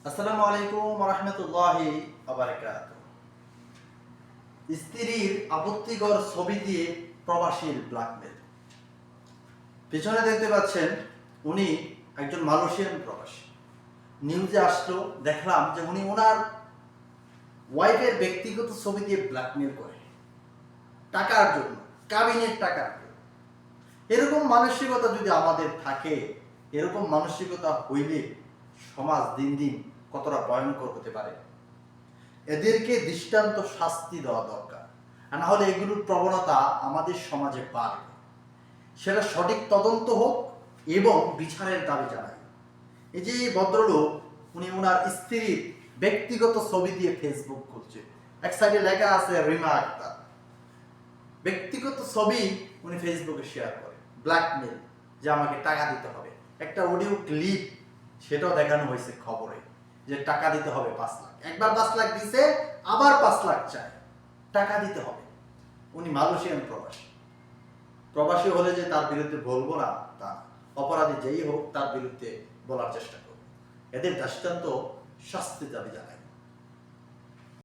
আসসালামু আলাইকুম ওয়া রাহমাতুল্লাহি ওয়া বারাকাতুহু। স্ত্রীর আপত্তিকর ছবি দিয়ে প্রবাসীর ব্ল্যাকমেল। পিছনে দেখতে পাচ্ছেন উনি একজন মালয়েশিয়ান প্রবাসী। নিউজে আসলো, দেখলাম যে উনি ওনার ওয়াইফের ব্যক্তিগত ছবি দিয়ে ব্ল্যাকমেল করে টাকার জন্য, কাবিনের টাকার জন্য। এরকম মানসিকতা যদি আমাদের থাকে, এরকম মানসিকতা হইলে সমাজ দিন দিন কতটা ভয়ঙ্কর হতে পারে। এদেরকে দৃষ্টান্ত শাস্তি দেওয়া দরকার, আর না হলে এগুলোর প্রবণতা আমাদের সমাজে বাড়বে। সেটা সঠিক তদন্ত হোক এবং বিচারের দাবি জানাই। এই যে ভদ্রলোক, উনি ওনার স্ত্রীর ব্যক্তিগত ছবি দিয়ে ফেসবুক খুলছে, এক সাইডে লেখা আছে রিমা আক্তার। ব্যক্তিগত ছবি উনি ফেসবুকে শেয়ার করে, ব্ল্যাকমেল, যে আমাকে টাকা দিতে হবে। একটা অডিও ক্লিপ সেটাও দেখানো হয়েছে খবরে, যে টাকা দিতে হবে 5 লাখ। একবার 5 লাখ দিছে, আবার 5 লাখ চায়, টাকা দিতে হবে। উনি মালয়েশিয়ান প্রবাসী। প্রবাসী হলে যে তার বিরুদ্ধে বলবো না তা না। অপরাধী যেই হোক তার বিরুদ্ধে বলার চেষ্টা করবো। এদের দৃষ্টান্ত শাস্তি দাবি জানাই।